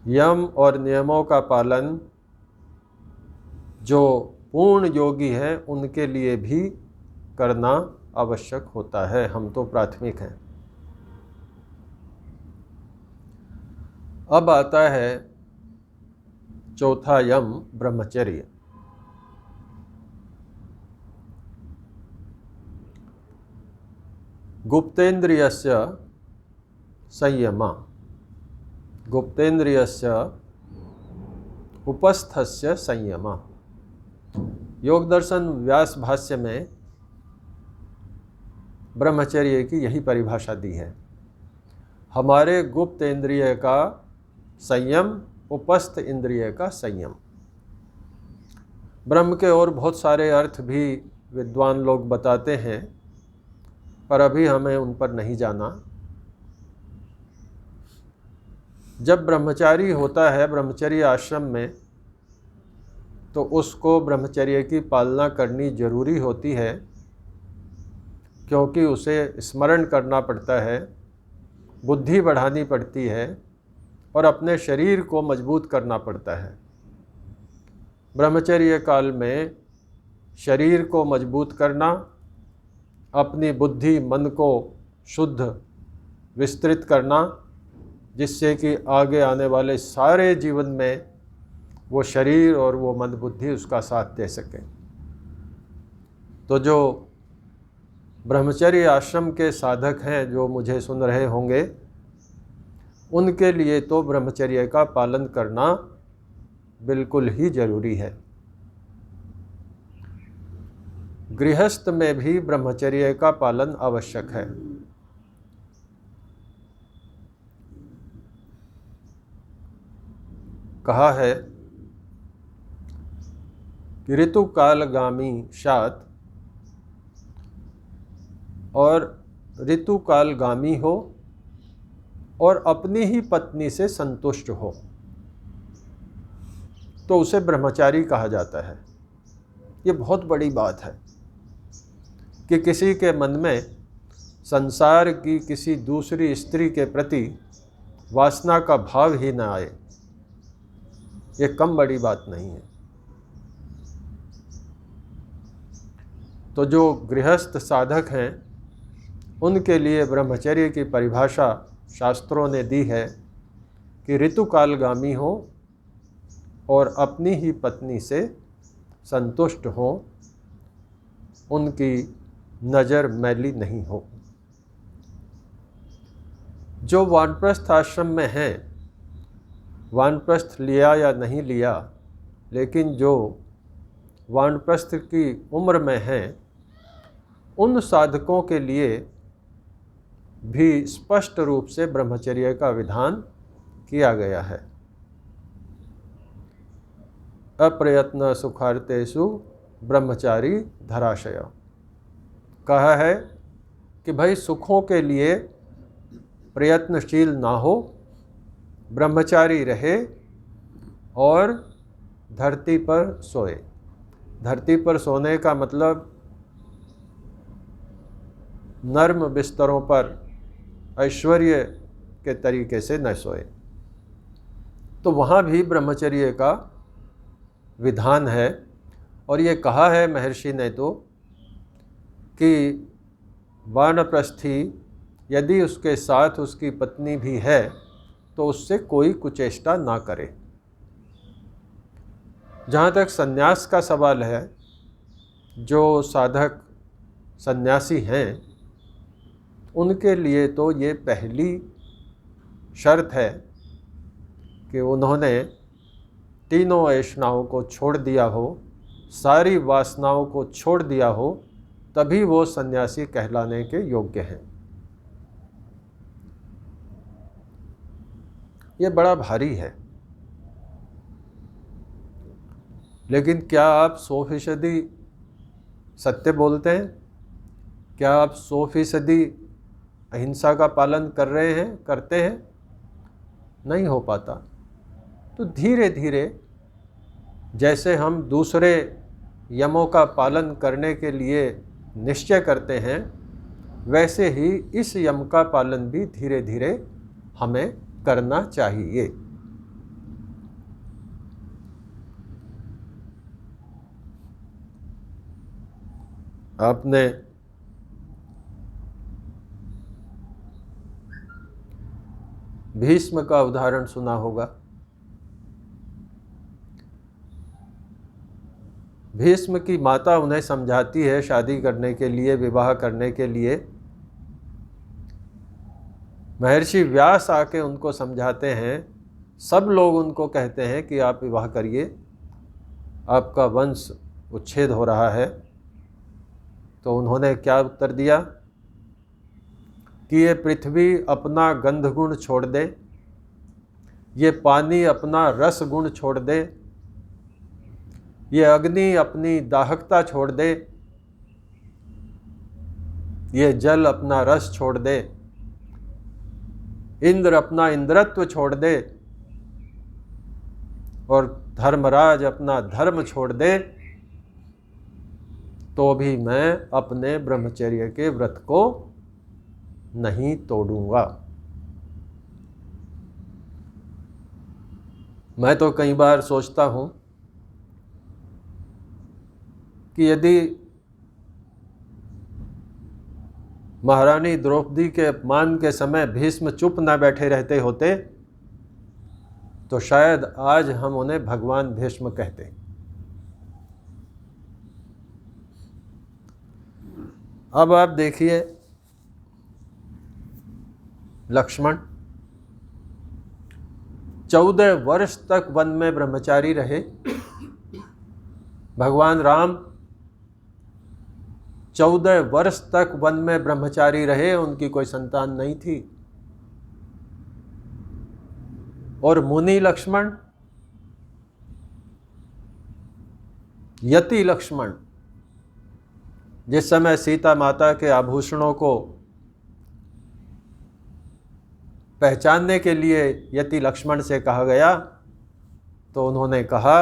यम और नियमों का पालन जो पूर्ण योगी हैं उनके लिए भी करना आवश्यक होता है। हम तो प्राथमिक हैं। अब आता है चौथा यम, ब्रह्मचर्य। गुप्तेन्द्रियस्य संयम, गुप्तेन्द्रियस्य उपस्थस्य संयम। योग दर्शन व्यास भाष्य में ब्रह्मचर्य की यही परिभाषा दी है। हमारे गुप्त इंद्रिय का संयम, उपस्थ इंद्रिय का संयम। ब्रह्म के और बहुत सारे अर्थ भी विद्वान लोग बताते हैं, पर अभी हमें उन पर नहीं जाना। जब ब्रह्मचारी होता है ब्रह्मचर्य आश्रम में, तो उसको ब्रह्मचर्य की पालना करनी जरूरी होती है, क्योंकि उसे स्मरण करना पड़ता है, बुद्धि बढ़ानी पड़ती है और अपने शरीर को मजबूत करना पड़ता है। ब्रह्मचर्य काल में शरीर को मजबूत करना, अपनी बुद्धि मन को शुद्ध विस्तृत करना, जिससे कि आगे आने वाले सारे जीवन में वो शरीर और वो मन बुद्धि उसका साथ दे सके। तो जो ब्रह्मचर्य आश्रम के साधक हैं, जो मुझे सुन रहे होंगे, उनके लिए तो ब्रह्मचर्य का पालन करना बिल्कुल ही जरूरी है। गृहस्थ में भी ब्रह्मचर्य का पालन आवश्यक है। कहा है कि ऋतुकालगामी शात और ऋतुकालगामी हो और अपनी ही पत्नी से संतुष्ट हो, तो उसे ब्रह्मचारी कहा जाता है। ये बहुत बड़ी बात है कि किसी के मन में संसार की किसी दूसरी स्त्री के प्रति वासना का भाव ही न आए। ये कम बड़ी बात नहीं है। तो जो गृहस्थ साधक हैं, उनके लिए ब्रह्मचर्य की परिभाषा शास्त्रों ने दी है कि ऋतुकालगामी हो और अपनी ही पत्नी से संतुष्ट हो, उनकी नज़र मैली नहीं हो। जो वानप्रस्थ आश्रम में हैं, वानप्रस्थ लिया या नहीं लिया, लेकिन जो वानप्रस्थ की उम्र में हैं, उन साधकों के लिए भी स्पष्ट रूप से ब्रह्मचर्य का विधान किया गया है। अप्रयत्न सुखार्तेषु ब्रह्मचारी धराशय। कहा है कि भाई सुखों के लिए प्रयत्नशील ना हो, ब्रह्मचारी रहे और धरती पर सोए। धरती पर सोने का मतलब नर्म बिस्तरों पर ऐश्वर्य के तरीके से न सोए। तो वहाँ भी ब्रह्मचर्य का विधान है। और ये कहा है महर्षि ने तो कि वानप्रस्थी यदि उसके साथ उसकी पत्नी भी है तो उससे कोई कुचेष्टा ना करे। जहाँ तक सन्यास का सवाल है, जो साधक सन्यासी हैं उनके लिए तो ये पहली शर्त है कि उन्होंने तीनों ऐष्णाओं को छोड़ दिया हो, सारी वासनाओं को छोड़ दिया हो, तभी वो सन्यासी कहलाने के योग्य हैं। ये बड़ा भारी है, लेकिन क्या आप 100% सत्य बोलते हैं? क्या आप 100% अहिंसा का पालन कर रहे हैं, करते हैं? नहीं हो पाता। तो धीरे धीरे जैसे हम दूसरे यमों का पालन करने के लिए निश्चय करते हैं, वैसे ही इस यम का पालन भी धीरे धीरे हमें करना चाहिए। आपने भीष्म का उदाहरण सुना होगा। भीष्म की माता उन्हें समझाती है शादी करने के लिए, विवाह करने के लिए। महर्षि व्यास आके उनको समझाते हैं। सब लोग उनको कहते हैं कि आप विवाह करिए, आपका वंश उच्छेद हो रहा है। तो उन्होंने क्या उत्तर दिया कि ये पृथ्वी अपना गंध गुण छोड़ दे, ये पानी अपना रस गुण छोड़ दे, ये अग्नि अपनी दाहकता छोड़ दे, ये जल अपना रस छोड़ दे, इंद्र अपना इंद्रत्व छोड़ दे और धर्मराज अपना धर्म छोड़ दे, तो भी मैं अपने ब्रह्मचर्य के व्रत को नहीं तोड़ूंगा। मैं तो कई बार सोचता हूं कि यदि महारानी द्रौपदी के अपमान के समय भीष्म चुप न बैठे रहते होते तो शायद आज हम उन्हें भगवान भीष्म कहते। अब आप देखिए, लक्ष्मण 14 वर्ष तक वन में ब्रह्मचारी रहे। भगवान राम 14 वर्ष तक वन में ब्रह्मचारी रहे, उनकी कोई संतान नहीं थी। और मुनि लक्ष्मण, यति लक्ष्मण, जिस समय सीता माता के आभूषणों को पहचानने के लिए यति लक्ष्मण से कहा गया तो उन्होंने कहा,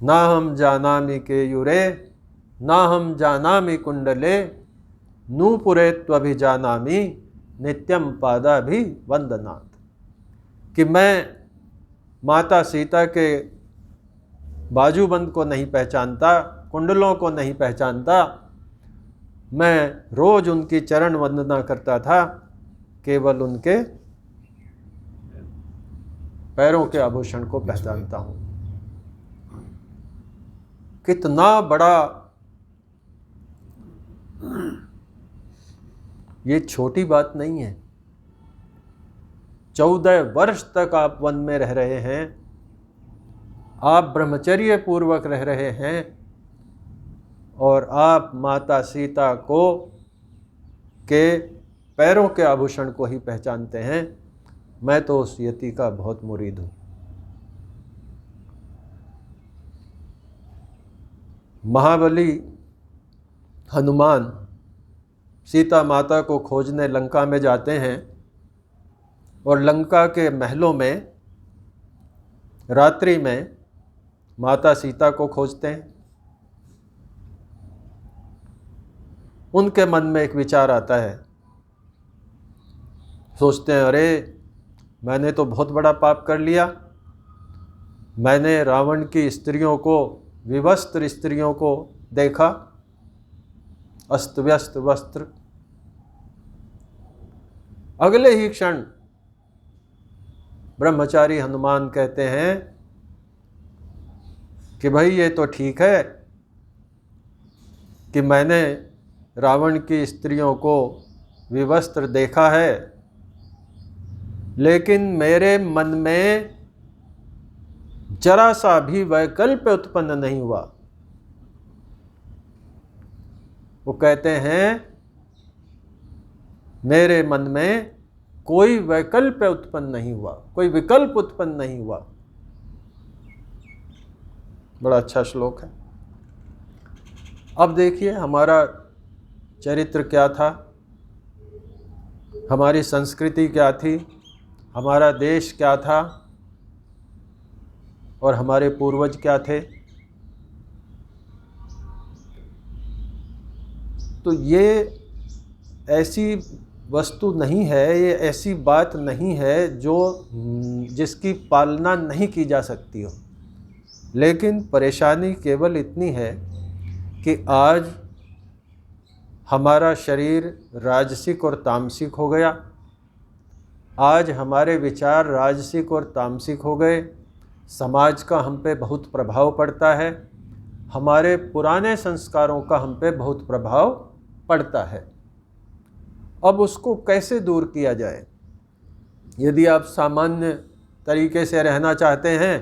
ना हम जानामि केयूरे, ना हम जानामि कुंडले, नूपुरे त्वभिजानामि नित्यम पादाभि वंदनात्। कि मैं माता सीता के बाजूबंद को नहीं पहचानता, कुंडलों को नहीं पहचानता, मैं रोज उनकी चरण वंदना करता था, केवल उनके पैरों के आभूषण को पहचानता हूं। कितना बड़ा, ये छोटी बात नहीं है। 14 वर्ष तक आप वन में रह रहे हैं, आप ब्रह्मचर्य पूर्वक रह रहे हैं और आप माता सीता को के पैरों के आभूषण को ही पहचानते हैं। मैं तो उस यति का बहुत मुरीद हूं। महाबली हनुमान सीता माता को खोजने लंका में जाते हैं और लंका के महलों में रात्रि में माता सीता को खोजते हैं। उनके मन में एक विचार आता है, सोचते हैं, अरे मैंने तो बहुत बड़ा पाप कर लिया। मैंने रावण की स्त्रियों को, विवस्त्र स्त्रियों को देखा, अस्त व्यस्त वस्त्र। अगले ही क्षण ब्रह्मचारी हनुमान कहते हैं कि भाई ये तो ठीक है कि मैंने रावण की स्त्रियों को विवस्त्र देखा है, लेकिन मेरे मन में जरा सा भी वैकल्प उत्पन्न नहीं हुआ। वो कहते हैं मेरे मन में कोई वैकल्प उत्पन्न नहीं हुआ, कोई विकल्प उत्पन्न नहीं हुआ। बड़ा अच्छा श्लोक है। अब देखिए हमारा चरित्र क्या था, हमारी संस्कृति क्या थी, हमारा देश क्या था और हमारे पूर्वज क्या थे। तो ये ऐसी वस्तु नहीं है, ये ऐसी बात नहीं है जो जिसकी पालना नहीं की जा सकती हो। लेकिन परेशानी केवल इतनी है कि आज हमारा शरीर राजसिक और तामसिक हो गया, आज हमारे विचार राजसिक और तामसिक हो गए, समाज का हम पे बहुत प्रभाव पड़ता है, हमारे पुराने संस्कारों का हम पे बहुत प्रभाव पड़ता है। अब उसको कैसे दूर किया जाए? यदि आप सामान्य तरीके से रहना चाहते हैं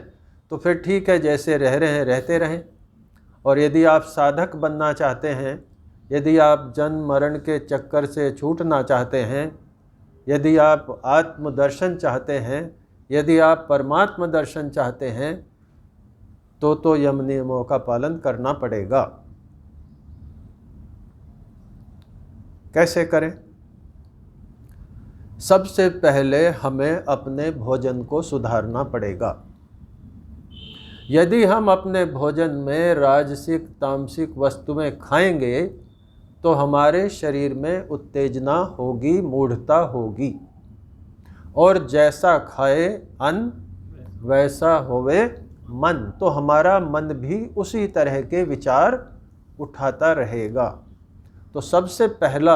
तो फिर ठीक है, जैसे रह रहे हैं रहते रहें। और यदि आप साधक बनना चाहते हैं, यदि आप जन्म मरण के चक्कर से छूटना चाहते हैं, यदि आप आत्मदर्शन चाहते हैं, यदि आप परमात्मा दर्शन चाहते हैं, तो यम नियमों का पालन करना पड़ेगा। कैसे करें? सबसे पहले हमें अपने भोजन को सुधारना पड़ेगा। यदि हम अपने भोजन में राजसिक तामसिक वस्तुएं खाएंगे तो हमारे शरीर में उत्तेजना होगी, मूढ़ता होगी, और जैसा खाए अन्न वैसा होवे मन, तो हमारा मन भी उसी तरह के विचार उठाता रहेगा। तो सबसे पहला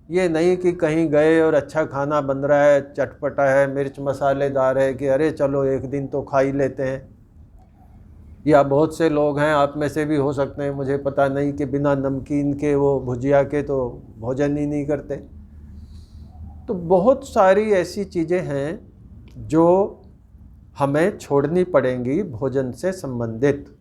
ये नहीं कि कहीं गए और अच्छा खाना बन रहा है, चटपटा है, मिर्च मसालेदार है, कि अरे चलो एक दिन तो खा ही लेते हैं। या बहुत से लोग हैं, आप में से भी हो सकते हैं, मुझे पता नहीं, कि बिना नमकीन के, वो भुजिया के तो भोजन ही नहीं करते। तो बहुत सारी ऐसी चीज़ें हैं जो हमें छोड़नी पड़ेंगी भोजन से संबंधित।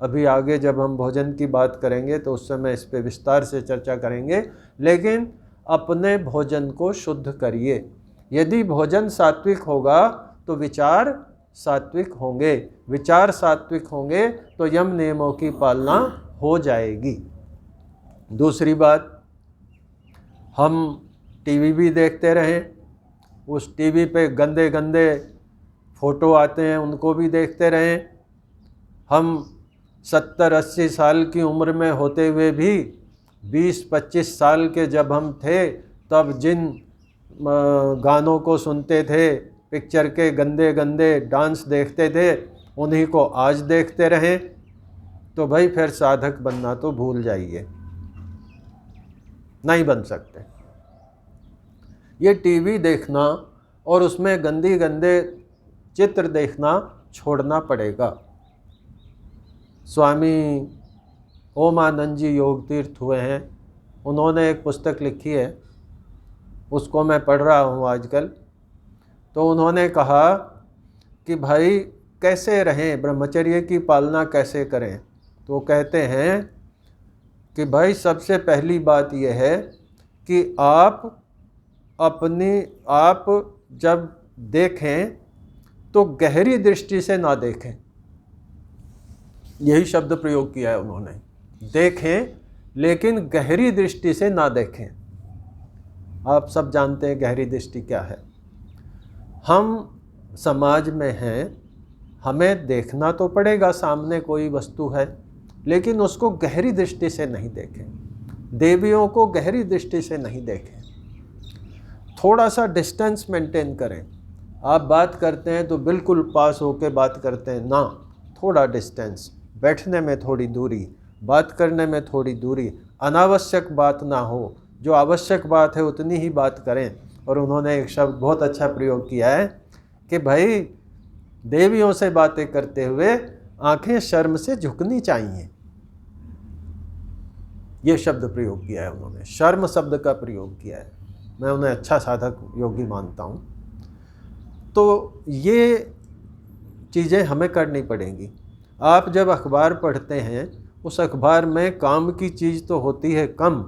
अभी आगे जब हम भोजन की बात करेंगे तो उस समय इस पे विस्तार से चर्चा करेंगे। लेकिन अपने भोजन को शुद्ध करिए। यदि भोजन सात्विक होगा तो विचार सात्विक होंगे, विचार सात्विक होंगे तो यम नियमों की पालना हो जाएगी। दूसरी बात, हम टीवी भी देखते रहें, उस टीवी पे गंदे गंदे फोटो आते हैं, उनको भी देखते रहें। हम 70-80 साल की उम्र में होते हुए भी 20-25 साल के जब हम थे तब जिन गानों को सुनते थे, पिक्चर के गंदे गंदे डांस देखते थे, उन्हीं को आज देखते रहें तो भाई फिर साधक बनना तो भूल जाइए, नहीं बन सकते। ये टीवी देखना और उसमें गंदी गंदे चित्र देखना छोड़ना पड़ेगा। स्वामी ओमानंद जी योग तीर्थ हुए हैं, उन्होंने एक पुस्तक लिखी है, उसको मैं पढ़ रहा हूँ आजकल। तो उन्होंने कहा कि भाई कैसे रहें, ब्रह्मचर्य की पालना कैसे करें। तो कहते हैं कि भाई सबसे पहली बात यह है कि आप जब देखें तो गहरी दृष्टि से ना देखें। यही शब्द प्रयोग किया है उन्होंने, देखें लेकिन गहरी दृष्टि से ना देखें। आप सब जानते हैं गहरी दृष्टि क्या है। हम समाज में हैं, हमें देखना तो पड़ेगा, सामने कोई वस्तु है, लेकिन उसको गहरी दृष्टि से नहीं देखें। देवियों को गहरी दृष्टि से नहीं देखें, थोड़ा सा डिस्टेंस मेंटेन करें। आप बात करते हैं तो बिल्कुल पास होके बात करते हैं ना, थोड़ा डिस्टेंस, बैठने में थोड़ी दूरी, बात करने में थोड़ी दूरी, अनावश्यक बात ना हो, जो आवश्यक बात है उतनी ही बात करें। और उन्होंने एक शब्द बहुत अच्छा प्रयोग किया है कि भाई देवियों से बातें करते हुए आंखें शर्म से झुकनी चाहिए। ये शब्द प्रयोग किया है उन्होंने, शर्म शब्द का प्रयोग किया है। मैं उन्हें अच्छा साधक योगी मानता हूँ। तो ये चीज़ें हमें करनी पड़ेंगी। आप जब अखबार पढ़ते हैं, उस अखबार में काम की चीज़ तो होती है कम,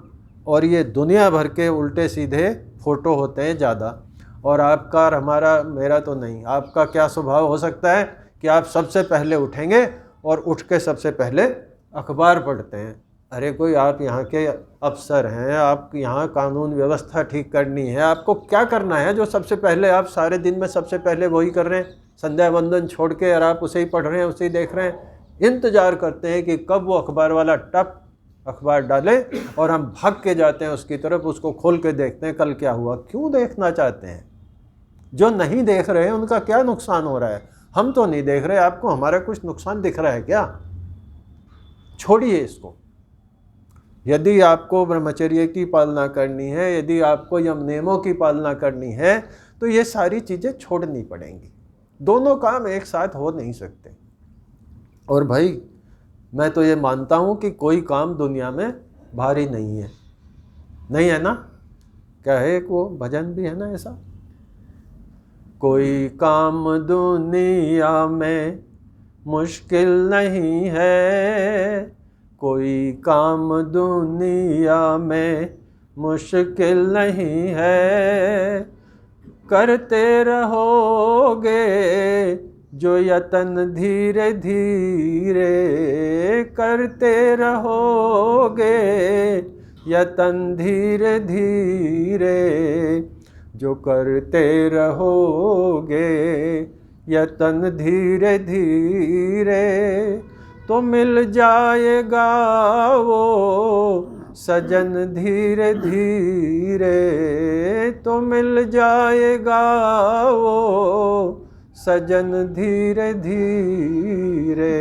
और ये दुनिया भर के उल्टे सीधे फ़ोटो होते हैं ज़्यादा। और आपका और हमारा, मेरा तो नहीं, आपका क्या स्वभाव हो सकता है कि आप सबसे पहले उठेंगे और उठ के सबसे पहले अखबार पढ़ते हैं। अरे कोई आप यहाँ के अफसर हैं, आप यहाँ कानून व्यवस्था ठीक करनी है, आपको क्या करना है जो सबसे पहले आप सारे दिन में सबसे पहले वही कर रहे हैं? संध्या वंदन छोड़ के और आप उसे ही पढ़ रहे हैं, उसे ही देख रहे हैं। इंतज़ार करते हैं कि कब वो अखबार वाला टप अखबार डाले और हम भाग के जाते हैं उसकी तरफ, उसको खोल के देखते हैं कल क्या हुआ। क्यों देखना चाहते हैं? जो नहीं देख रहे हैं उनका क्या नुकसान हो रहा है? हम तो नहीं देख रहे, आपको हमारा कुछ नुकसान दिख रहा है क्या? छोड़िए इसको। यदि आपको ब्रह्मचर्य की पालना करनी है, यदि आपको यम नियमों की पालना करनी है, तो ये सारी चीज़ें छोड़नी पड़ेंगी। दोनों काम एक साथ हो नहीं सकते। और भाई मैं तो ये मानता हूँ कि कोई काम दुनिया में भारी नहीं है, नहीं है ना? क्या है, एक वो भजन भी है ना ऐसा, कोई काम दुनिया में मुश्किल नहीं है, कोई काम दुनिया में मुश्किल नहीं है, करते रहोगे जो यतन धीरे धीरे, करते रहोगे यतन धीरे धीरे, जो करते रहोगे यतन धीरे धीरे, तो मिल जाएगा वो सजन धीरे धीरे, तो मिल जाएगा वो सजन धीरे धीरे।